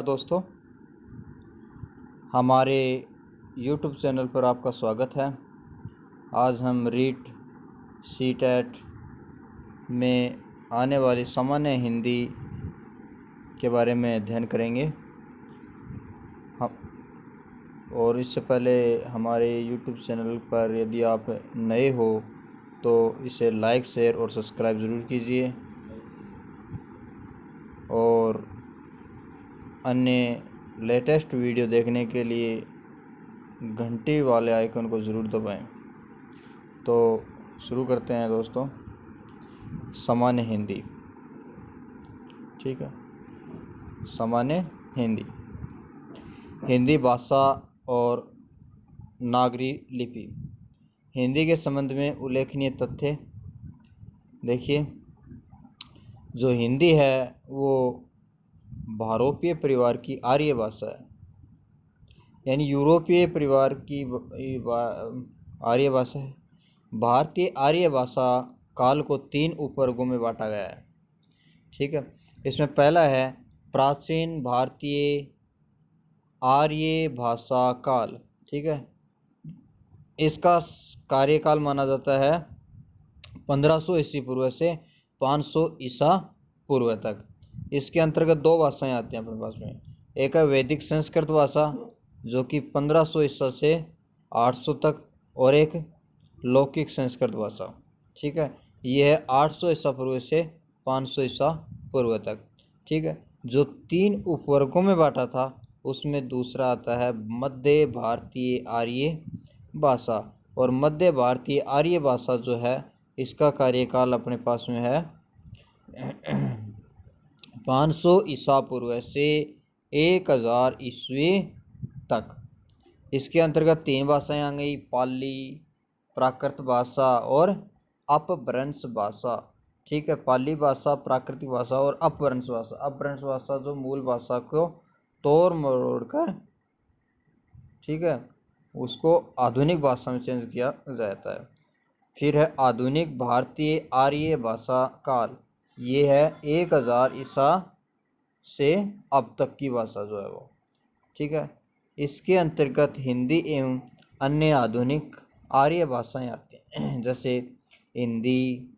दोस्तों, हमारे YouTube channel पर आपका स्वागत है। आज हम रीट सीटेट में आने वाली सामान्य हिंदी के बारे में अध्ययन करेंगे। और इससे पहले हमारे YouTube चैनल पर यदि आप नए हो तो इसे लाइक, शेयर और सब्सक्राइब ज़रूर कीजिए और अन्य लेटेस्ट वीडियो देखने के लिए घंटी वाले आइकन को ज़रूर दबाएं। तो शुरू करते हैं दोस्तों। सामान्य हिंदी, ठीक है। सामान्य हिंदी, हिंदी भाषा और नागरी लिपि। हिंदी के संबंध में उल्लेखनीय तथ्य देखिए। जो हिंदी है वो भारोपीय परिवार की आर्य भाषा है, यानी यूरोपीय परिवार की आर्य भाषा है। भारतीय आर्य भाषा काल को 3 उपवर्गों में बांटा गया है, ठीक है। इसमें पहला है प्राचीन भारतीय आर्य भाषा काल, ठीक है। इसका कार्यकाल माना जाता है 1500 ईस्वी पूर्व से 500 ईसा पूर्व तक। इसके अंतर्गत 2 भाषाएं आती हैं अपने पास में। एक है वैदिक संस्कृत भाषा जो कि 1500 ईसा से 800 तक, और एक लौकिक संस्कृत भाषा, ठीक है। यह है 800 ईसा पूर्व से 500 ईसा पूर्व तक, ठीक है। जो 3 उपवर्गों में बांटा था उसमें दूसरा आता है मध्य भारतीय आर्य भाषा। और मध्य भारतीय आर्य भाषा जो है इसका कार्यकाल अपने पास में है 500 ईसा पूर्व से 1000 ईस्वी तक। इसके अंतर्गत 3 भाषाएं आ गई, पाली, प्राकृत भाषा और अपभ्रंश भाषा, ठीक है। पाली भाषा, प्राकृतिक भाषा और अपभ्रंश भाषा। अपभ्रंश भाषा जो मूल भाषा को तोड़ मरोड़ कर, ठीक है, उसको आधुनिक भाषा में चेंज किया जाता है। फिर है आधुनिक भारतीय आर्य भाषा काल। ये है 1000 ईसा से अब तक की भाषा जो है वो, ठीक है। इसके अंतर्गत हिंदी एवं अन्य आधुनिक आर्य भाषाएं आती हैं, जैसे हिंदी,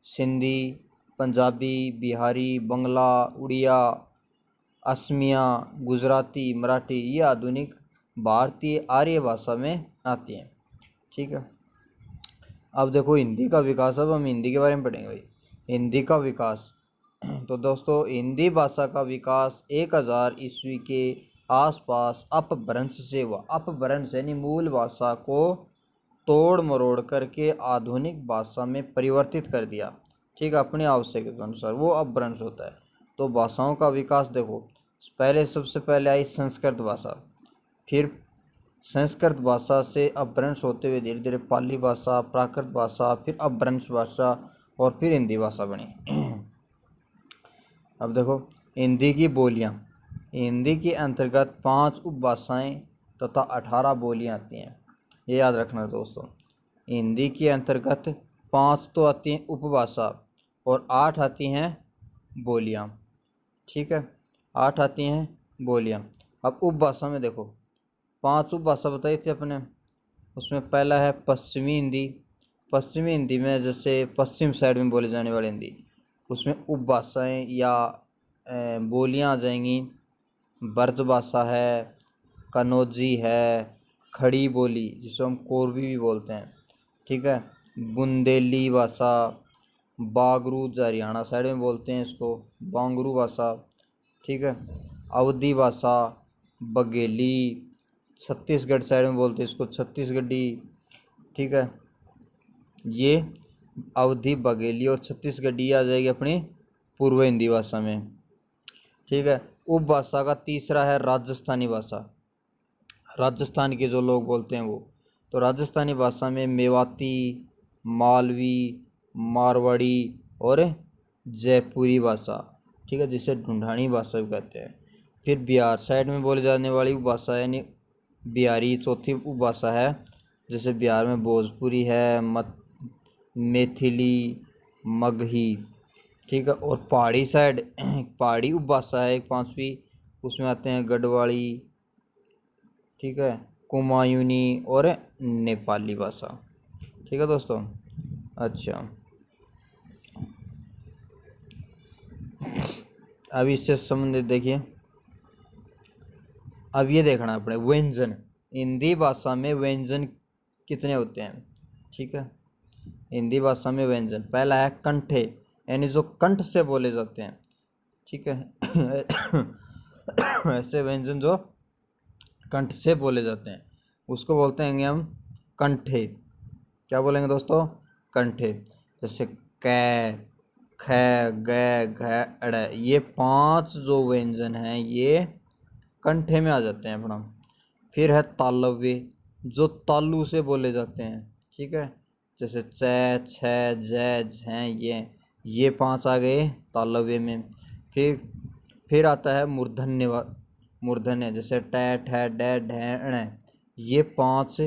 सिंधी, पंजाबी, बिहारी, बंगला, उड़िया, असमिया, गुजराती, मराठी। ये आधुनिक भारतीय आर्य भाषा में आती हैं, ठीक है। अब देखो हिंदी का विकास। अब हम हिंदी के बारे में पढ़ेंगे भाई। हिंदी का विकास, तो दोस्तों हिंदी भाषा का विकास 1000 ईस्वी के आसपास अपभ्रंश से हुआ। अपभ्रंश यानी मूल भाषा को तोड़ मरोड़ करके आधुनिक भाषा में परिवर्तित कर दिया, ठीक है, अपनी आवश्यकता अनुसार। वो अपभ्रंश होता है। तो भाषाओं का विकास देखो, पहले सबसे पहले आई संस्कृत भाषा, फिर संस्कृत भाषा से अपभ्रंश होते हुए धीरे धीरे पाली भाषा, प्राकृत भाषा, फिर अपभ्रंश भाषा और फिर हिंदी भाषा बनी। अब देखो हिंदी की बोलियां। हिंदी के अंतर्गत 5 उपभाषाएं तथा 18 बोलियां आती हैं। ये याद रखना दोस्तों। हिंदी के अंतर्गत 5 तो आती हैं उपभाषा और 8 आती हैं बोलियां, ठीक है। 8 आती हैं बोलियां। अब उपभाषा में देखो 5 उपभाषा बताई थी अपने। उसमें पहला है पश्चिमी हिंदी। पश्चिमी हिंदी में जैसे पश्चिम साइड में बोले जाने वाली हिंदी, उसमें उपभाषाएं या बोलियां आ जाएंगी। ब्रज भाषा है, कन्नौजी है, खड़ी बोली जिसको हम कोरवी भी बोलते हैं, ठीक है। बुंदेली भाषा, बागरू हरियाणा साइड में बोलते हैं इसको, बांगरू भाषा, ठीक है। अवधी भाषा, बघेली छत्तीसगढ़ साइड में बोलते हैं इसको, छत्तीसगढ़ी, ठीक है। ये अवधी, बघेली और छत्तीसगढ़ी आ जाएगी अपनी पूर्व हिंदी भाषा में, ठीक है। उपभाषा का तीसरा है राजस्थानी भाषा। राजस्थान के जो लोग बोलते हैं वो, तो राजस्थानी भाषा में मेवाती, मालवी, मारवाड़ी और जयपुरी भाषा, ठीक है, जिसे ढूंढानी भाषा भी कहते हैं। फिर बिहार साइड में बोली जाने वाली उपभाषा यानी बिहारी चौथी उपभाषा है। जैसे बिहार में भोजपुरी है, मैथिली, मगही, ठीक है। और पहाड़ी साइड पहाड़ी उपभाषा है एक 5वीं, उसमें आते हैं गढ़वाली, ठीक है, कुमायूनी और नेपाली भाषा। ठीक है दोस्तों। अच्छा, अब इससे संबंधित देखिए, अब ये देखना अपने व्यंजन, हिंदी भाषा में व्यंजन कितने होते हैं। ठीक है, हिंदी भाषा में व्यंजन पहला है कंठे, यानी जो कंठ से बोले जाते हैं। ठीक है ऐसे व्यंजन जो कंठ से बोले जाते हैं उसको बोलते हैं हम कंठे। क्या बोलेंगे दोस्तों? कंठे। जैसे कै, ख, ग, घ, अड़, ये 5 जो व्यंजन हैं ये कंठे में आ जाते हैं अपना। फिर है तालव्य, जो तालु से बोले जाते हैं। ठीक है, जैसे च, छ, ज, झ, ये 5 आ गए तालव्य में। फिर आता है मूर्धन्य, मूर्धन्य जैसे ट, ठ, ड, ढ, ण, ये 5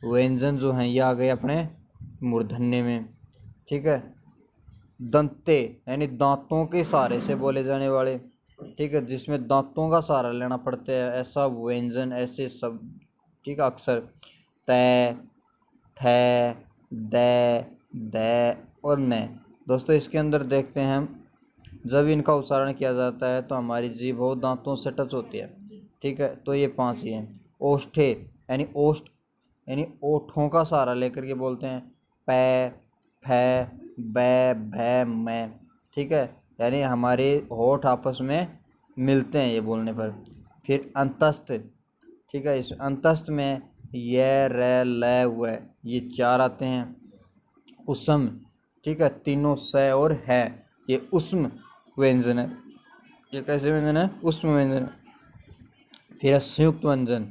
व्यंजन जो हैं ये आ गए अपने मूर्धन्य में। ठीक है, दंते यानी दांतों के सहारे से बोले जाने वाले, ठीक है, जिसमें दांतों का सहारा लेना पड़ता है, ऐसा व्यंजन, ऐसे सब, ठीक है, अक्षर त, थ, द, द और न। दोस्तों इसके अंदर देखते हैं हम, जब इनका उच्चारण किया जाता है तो हमारी जीभ हो दांतों से टच होती है। ठीक है, तो ये 5 ही हैं। ओष्ठे यानी ओष्ठ यानी ओठों का सहारा लेकर के बोलते हैं, प, फ, ब, भ, म। ठीक है, यानी हमारे होठ आपस में मिलते हैं ये बोलने पर। फिर अंतस्थ, ठीक है, इस अंतस्थ में य, र, ल, व, ये 4 आते हैं। उसम, ठीक है, तीनों स और है, ये उष्म व्यंजन है। ये कैसे व्यंजन है? उष्म व्यंजन है। फिर संयुक्त व्यंजन,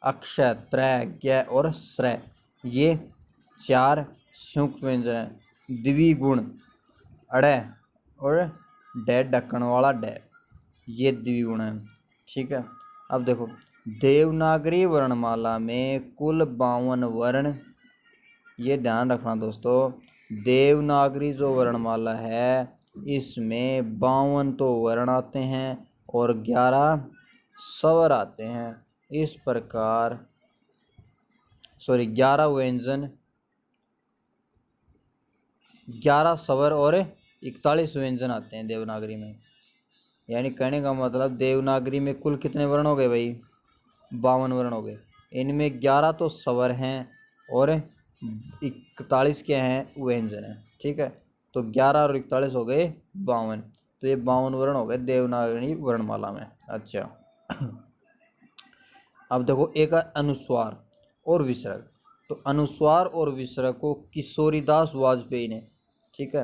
अक्षय, त्रय, ज्ञ और श्रय, ये 4 संयुक्त व्यंजन है। द्विगुण, अड़ और ड, ढक्कन वाला ड, ये द्विगुण है। ठीक है, अब देखो, देवनागरी वर्णमाला में कुल 52 वर्ण, ये ध्यान रखना दोस्तों, देवनागरी जो वर्णमाला है इसमें 52 तो वर्ण आते हैं और 11 स्वर आते हैं। इस प्रकार 11 व्यंजन, 11 स्वर और 41 व्यंजन आते हैं देवनागरी में। यानी कहने का मतलब देवनागरी में कुल कितने वर्ण हो गए भाई? 52 वर्ण हो गए। इनमें 11 तो स्वर हैं और 41 क्या हैं? व्यंजन हैं। ठीक है, तो 11 और 41 हो गए 52, तो ये 52 वर्ण हो गए देवनागरी वर्णमाला में। अच्छा अब देखो, एक अनुस्वार और विसर्ग। तो अनुस्वार और विसर्ग को किशोरीदास वाजपेयी ने, ठीक है,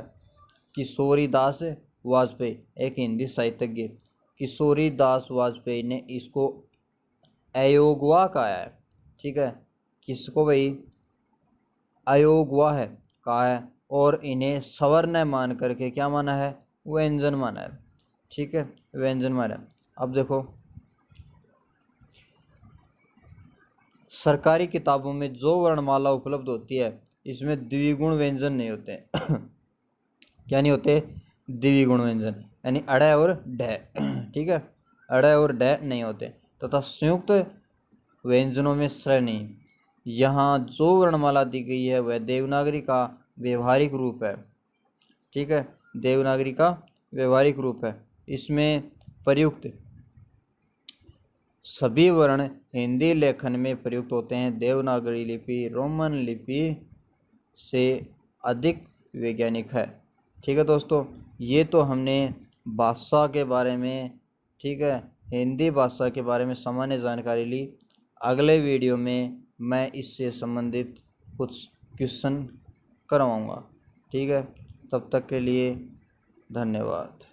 किशोरीदास वाजपेयी एक हिंदी साहित्यज्ञ, किशोरीदास वाजपेयी ने इसको अयोगवा कहा है। ठीक है, किसको भाई? अयोगवा है कहा है, और इन्हें सवर्ण मान करके क्या माना है? व्यंजन माना है। ठीक है, व्यंजन माना है। अब देखो, सरकारी किताबों में जो वर्णमाला उपलब्ध होती है इसमें द्विगुण व्यंजन नहीं होते क्या नहीं होते? द्विगुण व्यंजन, यानी अड़ और ढ। ठीक है, अड़ और ढ नहीं होते, तथा संयुक्त व्यंजनों में श्र नहीं। यहाँ जो वर्णमाला दी गई है वह देवनागरी का व्यवहारिक रूप है। ठीक है, देवनागरी का व्यवहारिक रूप है। इसमें प्रयुक्त सभी वर्ण हिंदी लेखन में प्रयुक्त होते हैं। देवनागरी लिपि रोमन लिपि से अधिक वैज्ञानिक है। ठीक है दोस्तों, ये तो हमने भाषा के बारे में, ठीक है, हिंदी भाषा के बारे में सामान्य जानकारी ली। अगले वीडियो में मैं इससे संबंधित कुछ क्वेश्चन करवाऊंगा। ठीक है, तब तक के लिए धन्यवाद।